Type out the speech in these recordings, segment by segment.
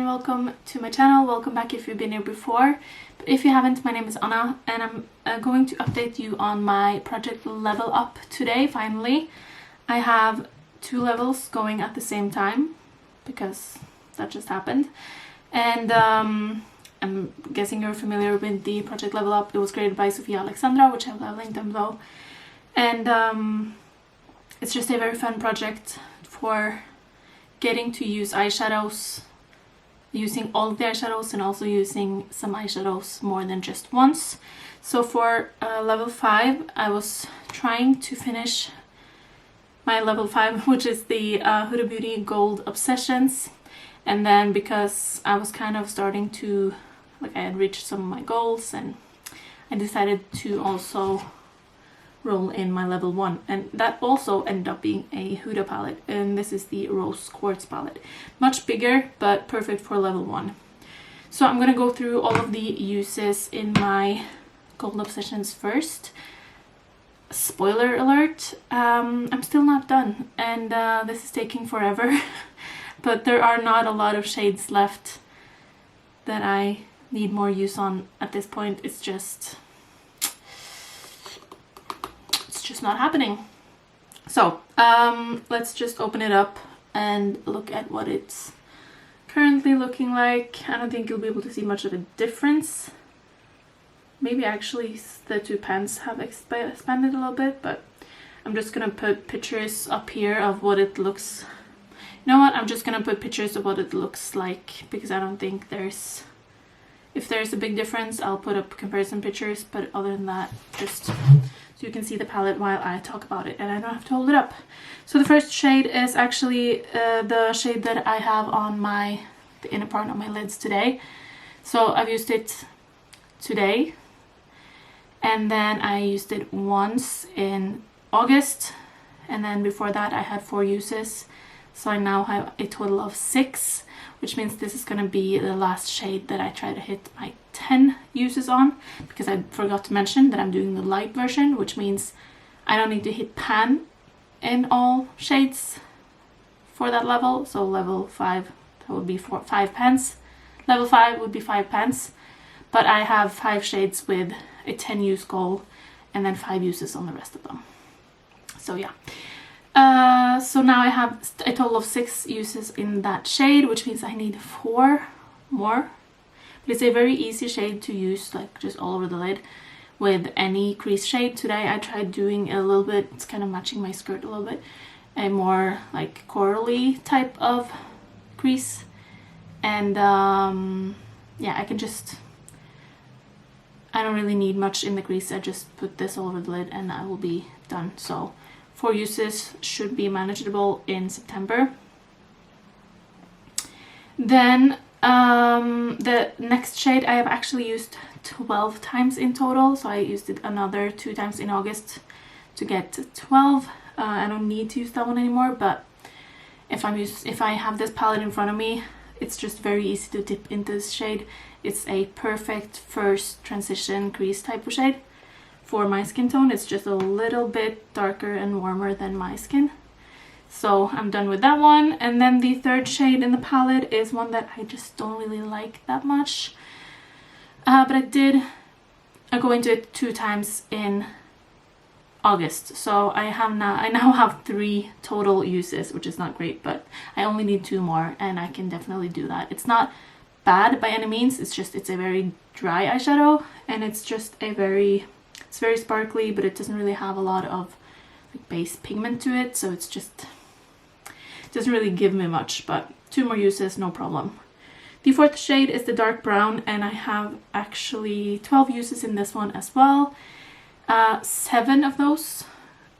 welcome to my channel. Welcome back if you've been here before. But if you haven't, my name is Anna and I'm going to update you on my project level up today. Finally, I have 2 levels going at the same time because that just happened. And I'm guessing you're familiar with the project level up. It was created by Sofia Alexandra, which I will have linked them below. And it's just a very fun project for getting to use eyeshadows, using all of the eyeshadows and also using some eyeshadows more than just once. So for level 5, I was trying to finish my level 5, which is the Huda Beauty Gold Obsessions. And then because I was kind of starting to, I had reached some of my goals, and I decided to also roll in my level 1, and that also ended up being a Huda palette, and this is the Rose Quartz palette. Much bigger but perfect for level 1. So I'm gonna go through all of the uses in my Gold Obsessions first. Spoiler alert, I'm still not done, and this is taking forever. But there are not a lot of shades left that I need more use on at this point. It's just not happening. So let's just open it up and look at what it's currently looking like. I don't think you'll be able to see much of a difference. Maybe actually the 2 pans have expanded a little bit, but I'm just gonna put pictures up here of what it looks. You know what? I'm just gonna put pictures of what it looks like because I don't think there's, if there's a big difference, I'll put up comparison pictures, but other than that, just so you can see the palette while I talk about it and I don't have to hold it up. So the first shade is actually the shade that I have on the inner part of my lids today. So I've used it today, and then I used it once in August, and then before that I had 4 uses. So I now have a total of 6, which means this is going to be the last shade that I try to hit my 10 uses on, because I forgot to mention that I'm doing the light version, which means I don't need to hit pan in all shades for that level. So level 5, that would be 5 pans. Level 5 would be 5 pans, but I have 5 shades with a 10 use goal and then 5 uses on the rest of them. So yeah. So now I have a total of 6 uses in that shade, which means I need 4 more. But it's a very easy shade to use, like just all over the lid with any crease shade. Today I tried doing a little bit, it's kind of matching my skirt a little bit, a more like corally type of crease. And yeah, I don't really need much in the crease. I just put this all over the lid and I will be done. So 4 uses should be manageable in September. Then the next shade I have actually used 12 times in total. So I used it another 2 times in August to get 12. I don't need to use that one anymore, but if I have this palette in front of me, it's just very easy to dip into this shade. It's a perfect first transition crease type of shade. For my skin tone, it's just a little bit darker and warmer than my skin. So I'm done with that one. And then the third shade in the palette is one that I just don't really like that much. But I go into it 2 times in August. So I now have 3 total uses, which is not great, but I only need 2 more and I can definitely do that. It's not bad by any means. It's a very dry eyeshadow, and it's just it's very sparkly, but it doesn't really have a lot of like base pigment to it, so it doesn't really give me much, but 2 more uses, no problem. The 4th shade is the dark brown, and I have actually 12 uses in this one as well. 7 of those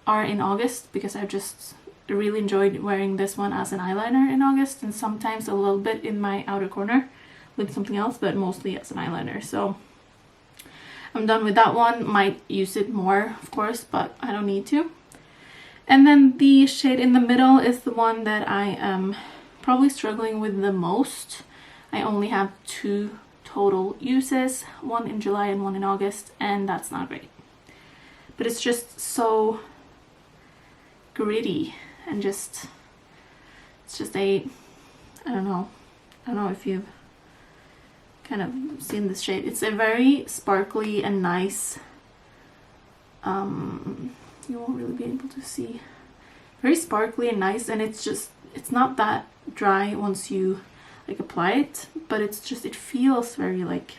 are in August because I've just really enjoyed wearing this one as an eyeliner in August, and sometimes a little bit in my outer corner with something else, but mostly as an eyeliner. So I'm done with that one. Might use it more, of course, but I don't need to. And then the shade in the middle is the one that I am probably struggling with the most. I only have 2 total uses, 1 in July and 1 in August, and that's not great. But it's just so gritty and it's just I don't know if you've kind of seen this shade. It's a very sparkly and nice, you won't really be able to see, very sparkly and nice, and it's not that dry once you like apply it, but it's just, it feels very like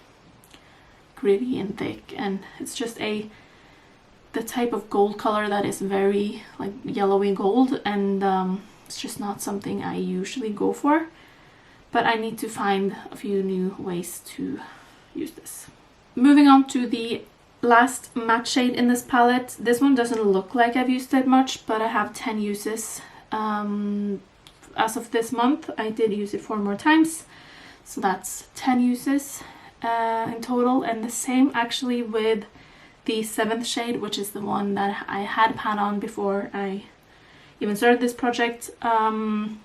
gritty and thick, and it's just the type of gold color that is very like yellowy gold, and it's just not something I usually go for, but I need to find a few new ways to use this. Moving on to the last matte shade in this palette. This one doesn't look like I've used it much, but I have 10 uses. As of this month, I did use it 4 more times, so that's 10 uses in total, and the same actually with the 7th shade, which is the one that I had pan on before I even started this project. I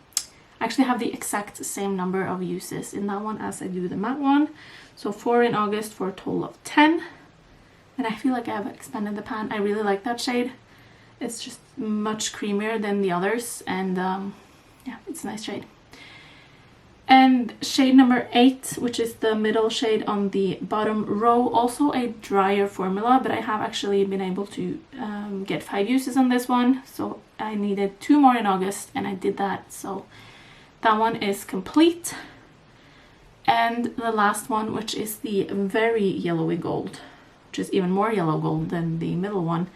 actually have the exact same number of uses in that one as I do the matte one, so 4 in August for a total of 10, and I feel like I've expanded the pan. I really like that shade. It's just much creamier than the others, and yeah, it's a nice shade. And shade number 8, which is the middle shade on the bottom row, also a drier formula, but I have actually been able to get 5 uses on this one, so I needed 2 more in August, and I did that, so that one is complete. And the last one, which is the very yellowy gold, which is even more yellow gold than the middle one,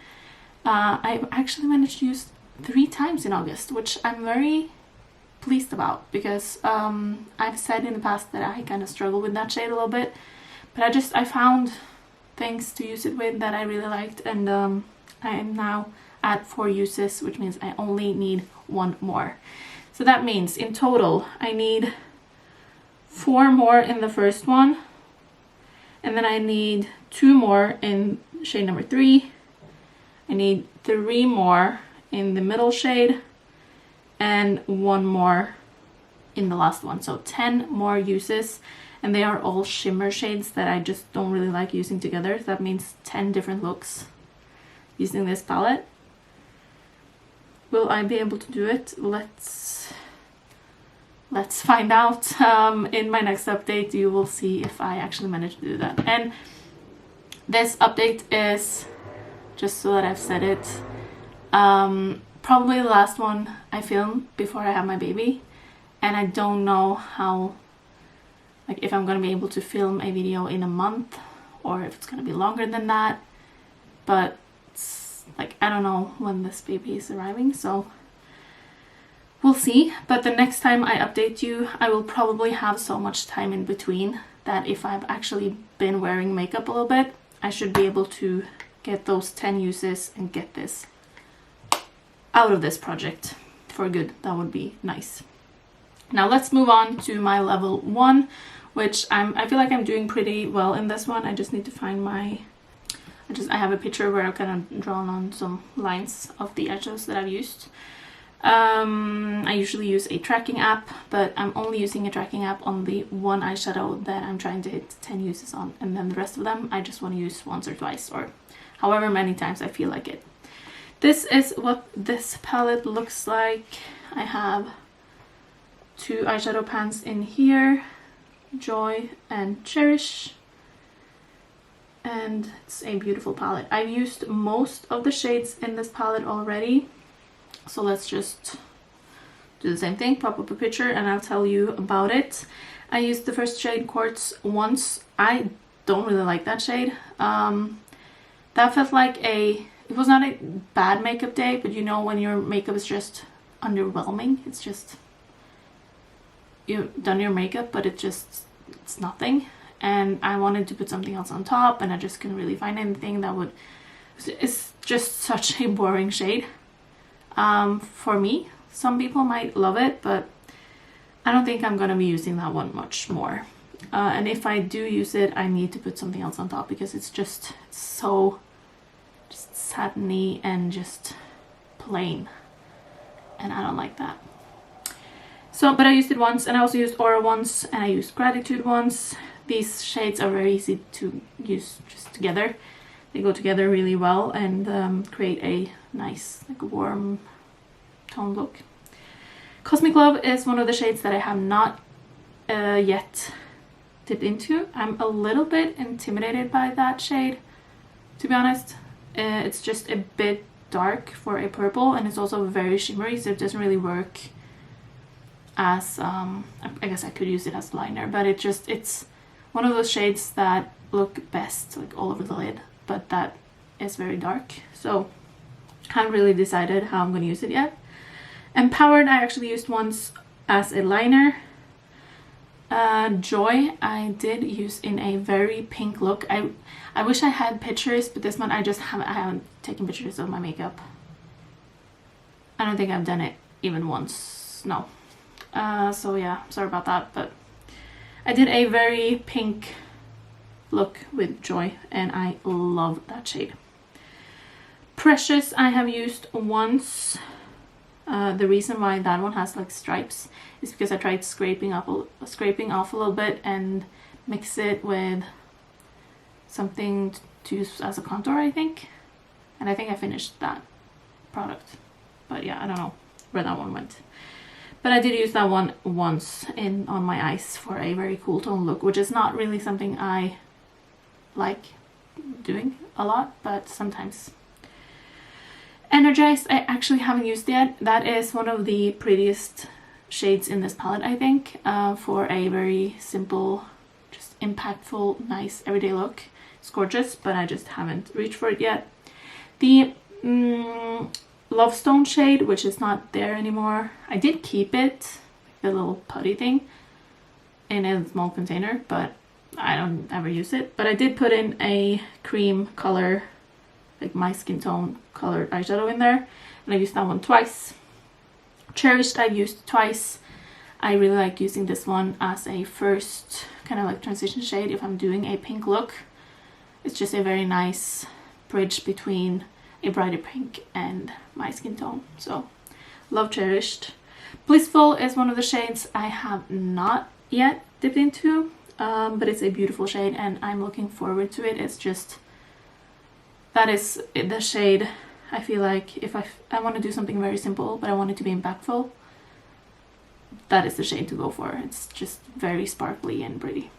I actually managed to use 3 times in August, which I'm very pleased about, because I've said in the past that I kind of struggle with that shade a little bit, but I found things to use it with that I really liked, and I am now at 4 uses, which means I only need 1 more. So that means in total I need 4 more in the first one, and then I need 2 more in shade number 3, I need 3 more in the middle shade, and 1 more in the last one, so 10 more uses, and they are all shimmer shades that I just don't really like using together. So that means 10 different looks using this palette. Will I be able to do it? Let's find out. In my next update you will see if I actually manage to do that. And this update is, just so that I've said it, probably the last one I film before I have my baby, and I don't know how, like, if I'm gonna be able to film a video in a month or if it's gonna be longer than that, but it's like, I don't know when this baby is arriving, so we'll see. But the next time I update you, I will probably have so much time in between that if I've actually been wearing makeup a little bit, I should be able to get those 10 uses and get this out of this project for good. That would be nice. Now let's move on to my level 1, which I feel like I'm doing pretty well in this one. I just need to find my, I have a picture where I've kind of drawn on some lines of the eyeshadows that I've used. I usually use a tracking app, but I'm only using a tracking app on the one eyeshadow that I'm trying to hit 10 uses on, and then the rest of them I just want to use once or twice, or however many times I feel like it. This is what this palette looks like. I have 2 eyeshadow pans in here, Joy and Cherish, and it's a beautiful palette. I've used most of the shades in this palette already, so let's just do the same thing, pop up a picture and I'll tell you about it. I used the first shade, Quartz, once. I don't really like that shade. That felt like it was not a bad makeup day, but you know when your makeup is just underwhelming, it's just, you've done your makeup but it's nothing, and I wanted to put something else on top and I just couldn't really find anything that would, it's just such a boring shade for me. Some people might love it, but I don't think I'm gonna be using that one much more, and if I do use it I need to put something else on top because it's just so satiny and just plain, and I don't like that. So, but I used it once, and I also used Aura once, and I used Gratitude once. These shades are very easy to use just together. They go together really well and create a nice, like, warm tone look. Cosmic Love is one of the shades that I have not yet dipped into. I'm a little bit intimidated by that shade, to be honest. It's just a bit dark for a purple, and it's also very shimmery, so it doesn't really work as I guess I could use it as liner, but it's one of those shades that look best like all over the lid, but that is very dark, so I haven't really decided how I'm going to use it yet. Empowered I actually used once as a liner. Joy I did use in a very pink look. I wish I had pictures, but this one I haven't taken pictures of my makeup. I don't think I've done it even once, no. So yeah, sorry about that, but I did a very pink look with Joy, and I love that shade. Precious I have used once. The reason why that one has like stripes is because I tried scraping off a little bit and mix it with something to use as a contour, I think. And I think I finished that product. But yeah, I don't know where that one went. But I did use that one once on my eyes for a very cool tone look, which is not really something I like doing a lot, but sometimes. Energized I actually haven't used yet. That is one of the prettiest shades in this palette, I think, for a very simple, just impactful, nice everyday look. It's gorgeous, but I just haven't reached for it yet. The Lovestone shade, which is not there anymore, I did keep it, the little putty thing, in a small container, but I don't ever use it. But I did put in a cream color, like my skin tone colored eyeshadow in there, and I used that one twice. Cherished I've used twice. I really like using this one as a first kind of like transition shade if I'm doing a pink look. It's just a very nice bridge between a brighter pink and my skin tone, so love Cherished. Blissful is one of the shades I have not yet dipped into, but it's a beautiful shade and I'm looking forward to it. It's just, that is the shade I feel like if I want to do something very simple but I want it to be impactful, that is the shade to go for. It's just very sparkly and pretty.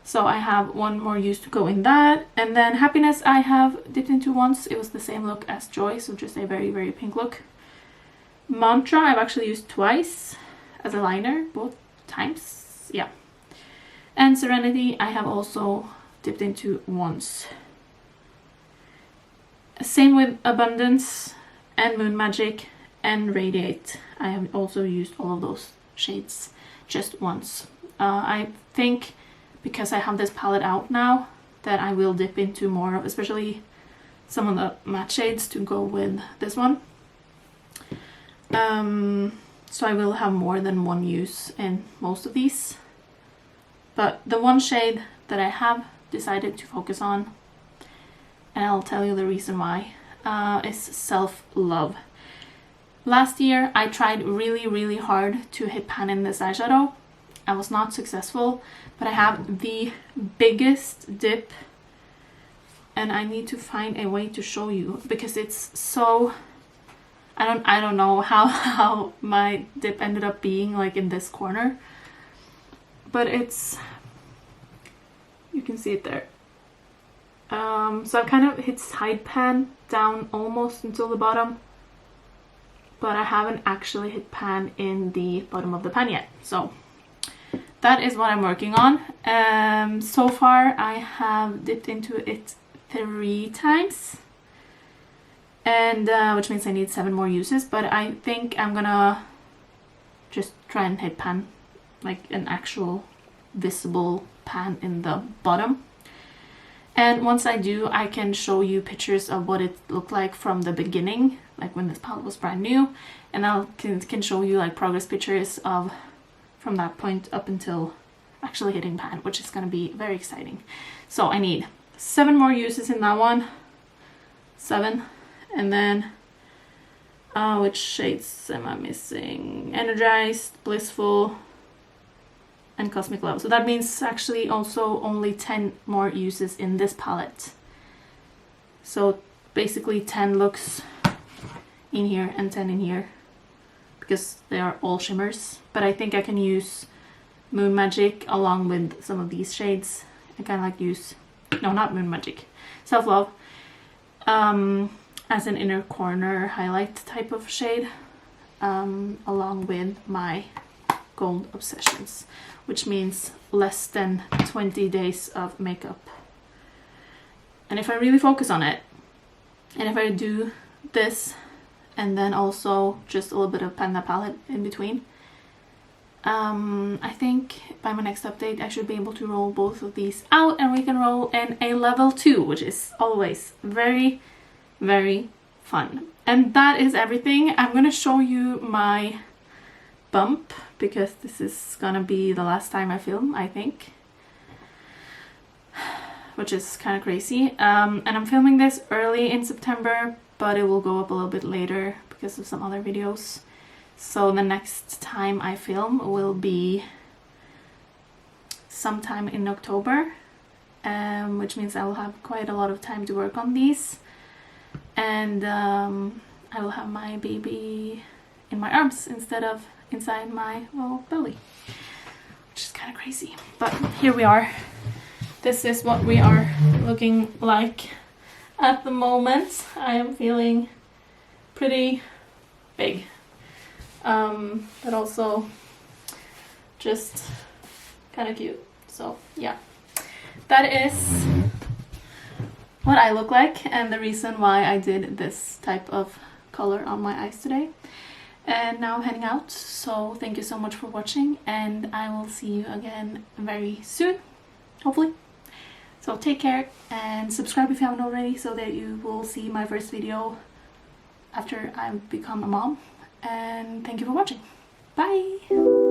So I have one more use to go in that. And then Happiness I have dipped into once. It was the same look as Joy, so just a very, very pink look. Mantra I've actually used twice as a liner, both times, yeah. And Serenity I have also dipped into once. Same with Abundance and Moon Magic and Radiate. I have also used all of those shades just once. I think because I have this palette out now that I will dip into more of, especially some of the matte shades to go with this one. So I will have more than one use in most of these. But the one shade that I have decided to focus on, and I'll tell you the reason why, is Self Love. Last year I tried really, really hard to hit pan in this eyeshadow. I was not successful, but I have the biggest dip and I need to find a way to show you because it's so, I don't know how my dip ended up being like in this corner, but it's, you can see it there. So I've kind of hit side pan down almost until the bottom, but I haven't actually hit pan in the bottom of the pan yet. So that is what I'm working on. So far I have dipped into it 3 times, and which means I need 7 more uses, but I think I'm gonna just try and hit pan, like an actual visible pan in the bottom. And once I do, I can show you pictures of what it looked like from the beginning, like when this palette was brand new, and I can show you like progress pictures of from that point up until actually hitting pan, which is going to be very exciting. So I need 7 more uses in that one. 7. And then which shades am I missing? Energized, Blissful, and Cosmic Love. So that means actually also only 10 more uses in this palette. So basically 10 looks in here and 10 in here, because they are all shimmers. But I think I can use Moon Magic along with some of these shades. I kind of like use, no, not Moon Magic, Self Love, as an inner corner highlight type of shade, along with my Gold Obsessions, which means less than 20 days of makeup. And if I really focus on it, and if I do this and then also just a little bit of Panda palette in between, I think by my next update I should be able to roll both of these out, and we can roll in a level 2, which is always very, very fun. And that is everything. I'm gonna show you my bump because this is gonna be the last time I film, I think, which is kind of crazy. And I'm filming this early in September, but it will go up a little bit later because of some other videos. So the next time I film will be sometime in October, which means I will have quite a lot of time to work on these. And I will have my baby in my arms instead of inside my little belly, which is kind of crazy. But here we are. This is what we are looking like at the moment. I am feeling pretty big, but also just kind of cute. So yeah, that is what I look like and the reason why I did this type of color on my eyes today. And now I'm heading out, so thank you so much for watching, and I will see you again very soon, hopefully. So take care and subscribe if you haven't already, so that you will see my first video after I become a mom. And thank you for watching. Bye!